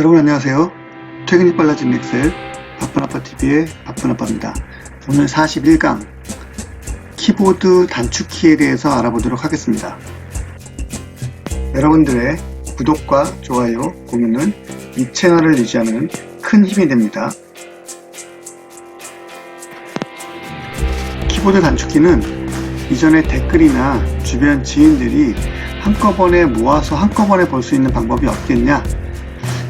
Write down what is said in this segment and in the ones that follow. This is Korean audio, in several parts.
여러분 안녕하세요. 퇴근이 빨라진 엑셀 바쁜아빠TV의 바쁜아빠입니다. 오늘 41강 키보드 단축키에 대해서 알아보도록 하겠습니다. 여러분들의 구독과 좋아요, 공유는 이 채널을 유지하는 큰 힘이 됩니다. 키보드 단축키는 이전에 댓글이나 주변 지인들이 한꺼번에 모아서 한꺼번에 볼 수 있는 방법이 없겠냐,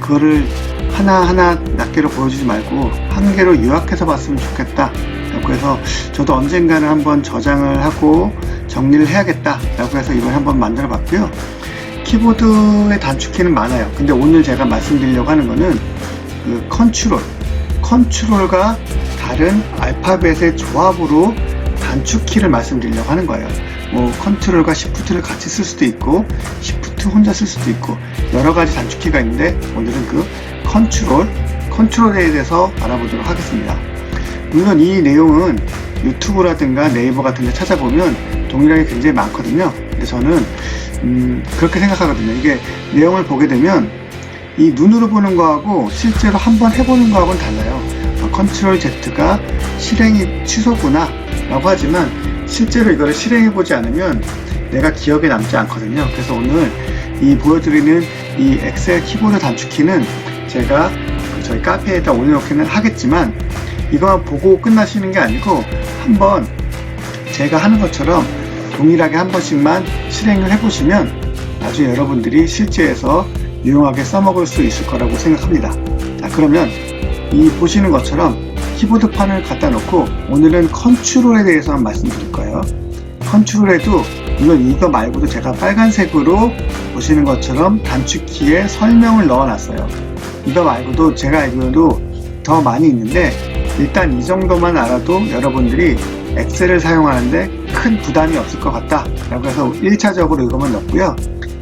그거를 하나하나 낱개로 보여주지 말고 한 개로 요약해서 봤으면 좋겠다 라고 해서 저도 언젠가는 한번 저장을 하고 정리를 해야겠다 라고 해서 이번에 한번 만들어 봤고요. 키보드의 단축키는 많아요. 근데 오늘 제가 말씀드리려고 하는 거는 그 컨트롤과 다른 알파벳의 조합으로 단축키를 말씀드리려고 하는 거예요. 뭐 컨트롤과 시프트를 같이 쓸 수도 있고 시프트 혼자 쓸 수도 있고 여러 가지 단축키가 있는데 오늘은 그 컨트롤에 대해서 알아보도록 하겠습니다. 물론 이 내용은 유튜브라든가 네이버 같은 데 찾아보면 동일하게 굉장히 많거든요. 근데 저는 그렇게 생각하거든요. 이게 내용을 보게 되면 이 눈으로 보는 거하고 실제로 한번 해보는 거하고는 달라요. 컨트롤 Z가 실행이 취소구나 라고 하지만 실제로 이거를 실행해보지 않으면 내가 기억에 남지 않거든요. 그래서 오늘 이 보여드리는 이 엑셀 키보드 단축키는 제가 저희 카페에다 올려놓기는 하겠지만 이거만 보고 끝나시는 게 아니고 한번 제가 하는 것처럼 동일하게 한 번씩만 실행을 해보시면 나중에 여러분들이 실제에서 유용하게 써먹을 수 있을 거라고 생각합니다. 자, 그러면 이 보시는 것처럼 키보드판을 갖다 놓고 오늘은 컨트롤에 대해서만 말씀드릴 거예요. 컨트롤에도 물론 이거 말고도 제가 빨간색으로 보시는 것처럼 단축키에 설명을 넣어놨어요. 이거 말고도 제가 알기로도 더 많이 있는데 일단 이 정도만 알아도 여러분들이 엑셀을 사용하는데 큰 부담이 없을 것 같다 라고 해서 1차적으로 이것만 넣고요.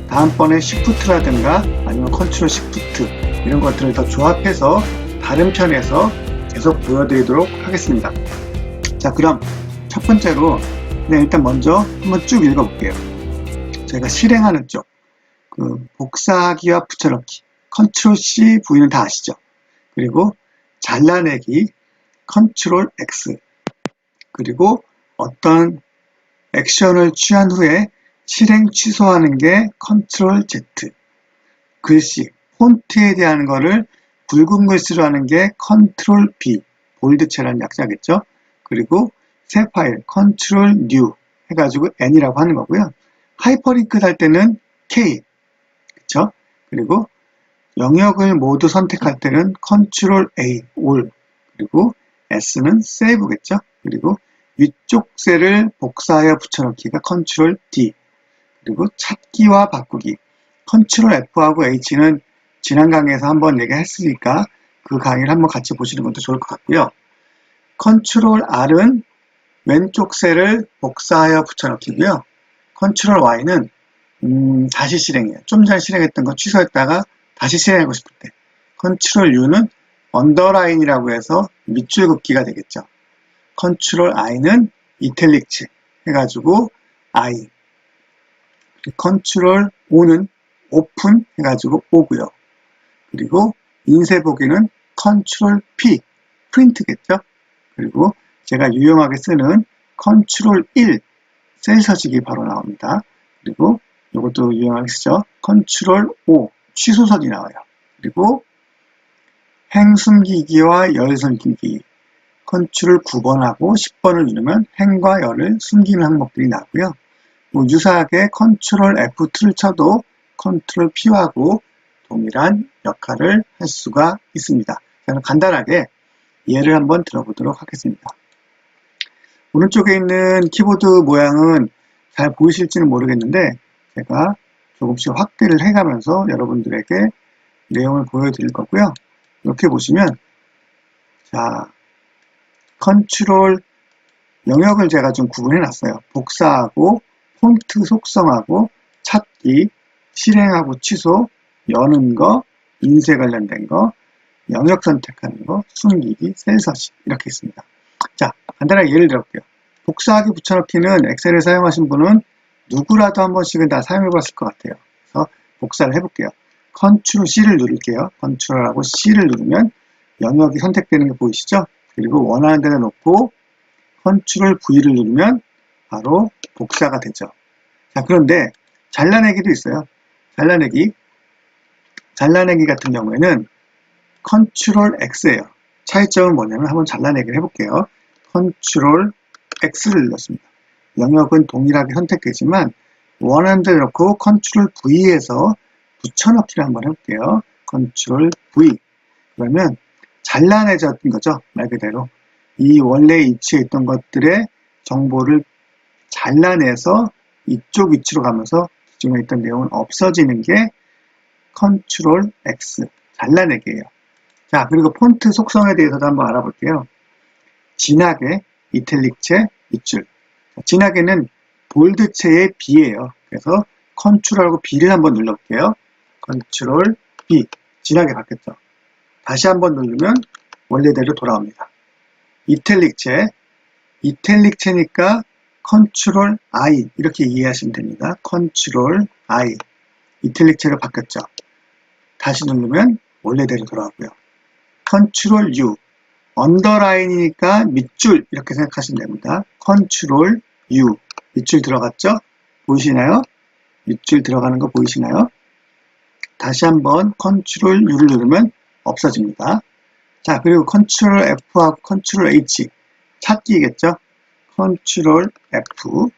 다음번에 시프트라든가 아니면 컨트롤 시프트 이런 것들을 더 조합해서 다른 편에서 계속 보여드리도록 하겠습니다. 자, 그럼 첫 번째로 일단 먼저 한번 쭉 읽어볼게요. 저희가 실행하는 쪽, 그 복사하기와 붙여넣기, 컨트롤 C, V는 다 아시죠? 그리고 잘라내기, 컨트롤 X, 그리고 어떤 액션을 취한 후에 실행 취소하는 게 컨트롤 Z, 글씨, 폰트에 대한 거를 굵은 글씨로 하는 게 컨트롤 B, 볼드체라는 약자겠죠? 그리고 새 파일, 컨트롤 뉴 해가지고 N이라고 하는 거고요. 하이퍼링크 할 때는 K, 그쵸? 그리고 영역을 모두 선택할 때는 컨트롤 A, 올, 그리고 S는 세이브겠죠? 그리고 위쪽 셀을 복사하여 붙여넣기가 컨트롤 D, 그리고 찾기와 바꾸기, 컨트롤 F하고 H는 지난 강의에서 한번 얘기했으니까 그 강의를 한번 같이 보시는 것도 좋을 것 같고요. 컨트롤 R은 왼쪽 셀을 복사하여 붙여넣기고요. 컨트롤 Y는 다시 실행해요. 좀 전에 실행했던 거 취소했다가 다시 실행하고 싶을 때. 컨트롤 U는 언더라인이라고 해서 밑줄 긋기가 되겠죠. 컨트롤 I는 이탈릭스 해가지고 I. 컨트롤 O는 오픈 해가지고 O고요. 그리고 인쇄 보기는 컨트롤 P, 프린트겠죠. 그리고 제가 유용하게 쓰는 컨트롤 1, 셀 서식이 바로 나옵니다. 그리고 이것도 유용하게 쓰죠. 컨트롤 5, 취소선이 나와요. 그리고 행 숨기기와 열 숨기기, 컨트롤 9번하고 10번을 누르면 행과 열을 숨기는 항목들이 나오고요. 뭐 유사하게 컨트롤 F2를 쳐도 컨트롤 P하고 동일한 역할을 할 수가 있습니다. 저는 간단하게 예를 한번 들어보도록 하겠습니다. 오른쪽에 있는 키보드 모양은 잘 보이실지는 모르겠는데 제가 조금씩 확대를 해가면서 여러분들에게 내용을 보여드릴 거고요. 이렇게 보시면 자, 컨트롤 영역을 제가 좀 구분해 놨어요. 복사하고 폰트 속성하고 찾기, 실행하고 취소, 여는 거, 인쇄 관련된 거, 영역 선택하는 거, 숨기기, 셀 서식 이렇게 있습니다. 자, 간단하게 예를 들어볼게요. 복사하기 붙여넣기는 엑셀을 사용하신 분은 누구라도 한 번씩은 다 사용해 봤을 것 같아요. 그래서 복사를 해볼게요. 컨트롤 C를 누를게요. 컨트롤하고 C를 누르면 영역이 선택되는 게 보이시죠? 그리고 원하는 데다 놓고 컨트롤 V를 누르면 바로 복사가 되죠. 자, 그런데 잘라내기도 있어요. 잘라내기 같은 경우에는 컨트롤 X예요. 차이점은 뭐냐면 한번 잘라내기를 해볼게요. 컨트롤 X를 눌렀습니다. 영역은 동일하게 선택되지만 원하는 데 놓고 컨트롤 V에서 붙여넣기를 한번 해볼게요. 컨트롤 V. 그러면 잘라내졌던 거죠. 말 그대로. 이 원래 위치에 있던 것들의 정보를 잘라내서 이쪽 위치로 가면서 기존에 있던 내용은 없어지는 게 컨트롤 X. 잘라내기예요. 자, 그리고 폰트 속성에 대해서도 한번 알아볼게요. 진하게, 이탈릭체, 밑줄. 진하게는 볼드체의 B예요. 그래서 컨트롤하고 B를 한번 눌러볼게요. 컨트롤 B. 진하게 바뀌었죠. 다시 한번 누르면 원래대로 돌아옵니다. 이탈릭체니까 컨트롤 I 이렇게 이해하시면 됩니다. 컨트롤 I. 이탈릭체가 바뀌었죠. 다시 누르면 원래대로 돌아오고요. 컨트롤 U. 언더라인이니까 밑줄 이렇게 생각하시면 됩니다. 컨트롤 U. 밑줄 들어갔죠? 보이시나요? 밑줄 들어가는 거 보이시나요? 다시 한번 컨트롤 U를 누르면 없어집니다. 자, 그리고 컨트롤 F하고 컨트롤 H. 찾기겠죠? 컨트롤 F.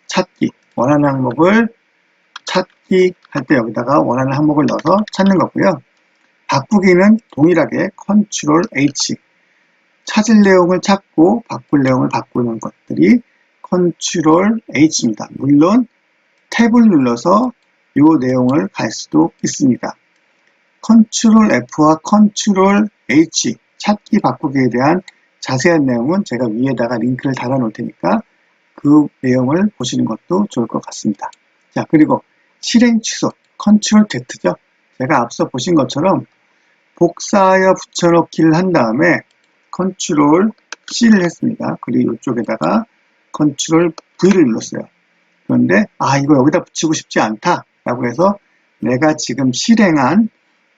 찾기. 원하는 항목을 찾기 할 때 여기다가 원하는 항목을 넣어서 찾는 거고요. 바꾸기는 동일하게 컨트롤 H. 찾을 내용을 찾고 바꿀 내용을 바꾸는 것들이 컨트롤 H입니다. 물론 탭을 눌러서 이 내용을 갈 수도 있습니다. 컨트롤 F와 컨트롤 H 찾기 바꾸기에 대한 자세한 내용은 제가 위에다가 링크를 달아 놓을 테니까 그 내용을 보시는 것도 좋을 것 같습니다. 자, 그리고 실행 취소 컨트롤 Z죠. 제가 앞서 보신 것처럼 복사하여 붙여넣기를 한 다음에 컨트롤 C를 했습니다. 그리고 이쪽에다가 컨트롤 V를 눌렀어요. 그런데 이거 여기다 붙이고 싶지 않다 라고 해서 내가 지금 실행한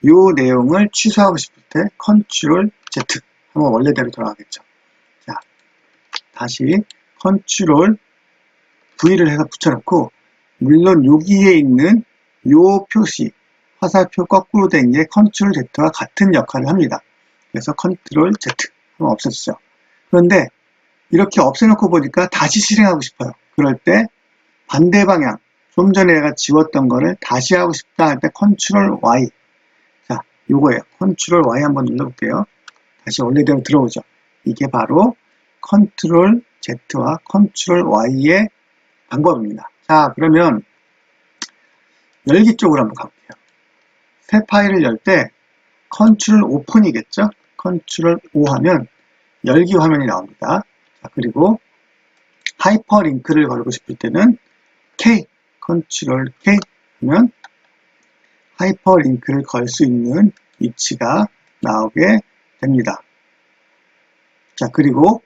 이 내용을 취소하고 싶을 때 컨트롤 Z 하면 원래대로 돌아가겠죠. 자, 다시 컨트롤 V를 해서 붙여놓고 물론 여기에 있는 이 표시 화살표 거꾸로 된 게 컨트롤 Z와 같은 역할을 합니다. 그래서 컨트롤 Z 하면 없어지죠. 그런데 이렇게 없애놓고 보니까 다시 실행하고 싶어요. 그럴 때 반대 방향, 좀 전에 내가 지웠던 거를 다시 하고 싶다 할 때 컨트롤 Y. 자, 요거예요. 컨트롤 Y 한번 눌러볼게요. 다시 원래대로 들어오죠. 이게 바로 컨트롤 Z와 컨트롤 Y의 방법입니다. 자, 그러면 열기 쪽으로 한번 가볼게요. 새 파일을 열 때 컨트롤 오픈이겠죠? 컨트롤 O 하면 열기 화면이 나옵니다. 자, 그리고 하이퍼링크를 걸고 싶을 때는 K, 컨트롤 K 하면 하이퍼링크를 걸 수 있는 위치가 나오게 됩니다. 자, 그리고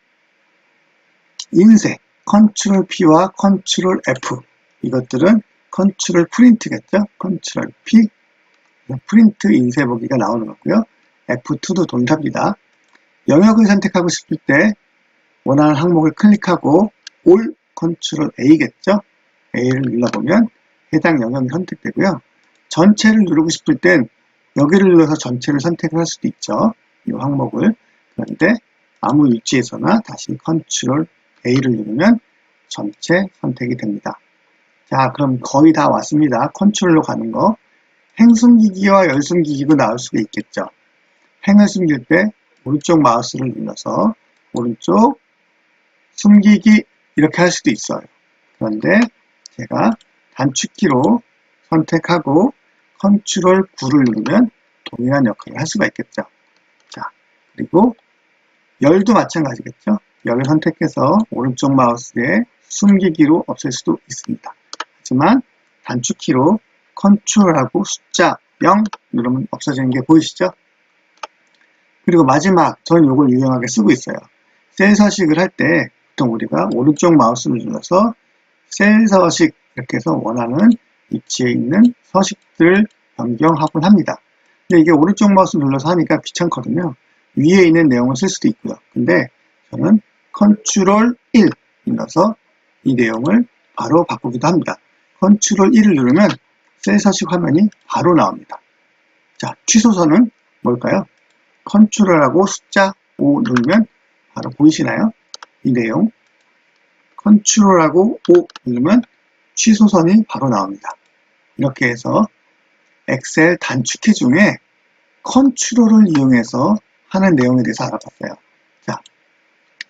인쇄, 컨트롤 P와 컨트롤 F 이것들은 컨트롤 프린트겠죠? 컨트롤 P, 프린트 인쇄 보기가 나오는 거고요. F2도 동일합니다. 영역을 선택하고 싶을 때 원하는 항목을 클릭하고 올 컨트롤 A겠죠? A를 눌러보면 해당 영역이 선택되고요. 전체를 누르고 싶을 땐 여기를 눌러서 전체를 선택을 할 수도 있죠. 이 항목을. 그런데 아무 위치에서나 다시 컨트롤 A를 누르면 전체 선택이 됩니다. 자, 그럼 거의 다 왔습니다. 컨트롤로 가는 거. 행 숨기기와 열 숨기기도 나올 수가 있겠죠. 행을 숨길 때 오른쪽 마우스를 눌러서 오른쪽 숨기기 이렇게 할 수도 있어요. 그런데 제가 단축키로 선택하고 컨트롤 9를 누르면 동일한 역할을 할 수가 있겠죠. 자, 그리고 열도 마찬가지겠죠. 열을 선택해서 오른쪽 마우스에 숨기기로 없앨 수도 있습니다. 하지만 단축키로 컨트롤하고 숫자 0 누르면 없어지는 게 보이시죠? 그리고 마지막, 저는 이걸 유용하게 쓰고 있어요. 셀 서식을 할 때 보통 우리가 오른쪽 마우스를 눌러서 셀 서식 이렇게 해서 원하는 위치에 있는 서식들을 변경하곤 합니다. 근데 이게 오른쪽 마우스 눌러서 하니까 귀찮거든요. 위에 있는 내용을 쓸 수도 있고요. 근데 저는 컨트롤 1 눌러서 이 내용을 바로 바꾸기도 합니다. 컨트롤 1을 누르면 셀 서식 화면이 바로 나옵니다. 자, 취소선은 뭘까요? 컨트롤하고 숫자 5 누르면 바로 보이시나요? 이 내용. 컨트롤하고 5 누르면 취소선이 바로 나옵니다. 이렇게 해서 엑셀 단축키 중에 컨트롤을 이용해서 하는 내용에 대해서 알아봤어요. 자,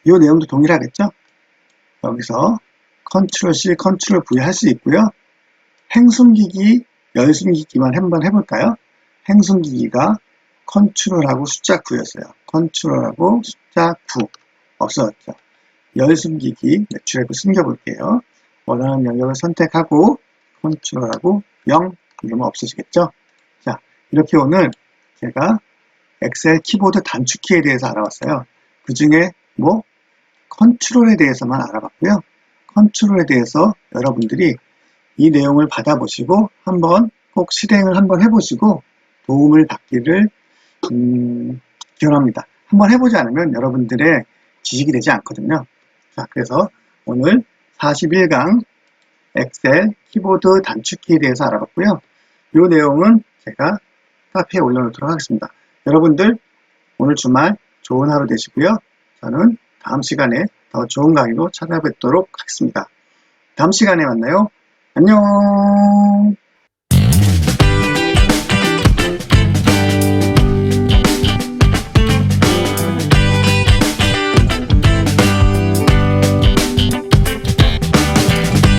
이 내용도 동일하겠죠? 여기서 컨트롤 C, 컨트롤 V 할 수 있고요. 행숨기기, 열숨기기만 한번 해볼까요? 행숨기기가 컨트롤하고 숫자 9였어요. 컨트롤하고 숫자 9 없어졌죠. 열숨기기 매출액을 숨겨볼게요. 원하는 영역을 선택하고 컨트롤하고 0 누르면 없어지겠죠. 자, 이렇게 오늘 제가 엑셀 키보드 단축키에 대해서 알아봤어요. 그 중에 뭐 컨트롤에 대해서만 알아봤고요. 컨트롤에 대해서 여러분들이 이 내용을 받아보시고 한번 꼭 실행을 한번 해보시고 도움을 받기를 기원합니다. 한번 해보지 않으면 여러분들의 지식이 되지 않거든요. 자, 그래서 오늘 41강 엑셀 키보드 단축키에 대해서 알아봤고요. 이 내용은 제가 카페에 올려놓도록 하겠습니다. 여러분들 오늘 주말 좋은 하루 되시고요. 저는 다음 시간에 더 좋은 강의로 찾아뵙도록 하겠습니다. 다음 시간에 만나요. 안녕.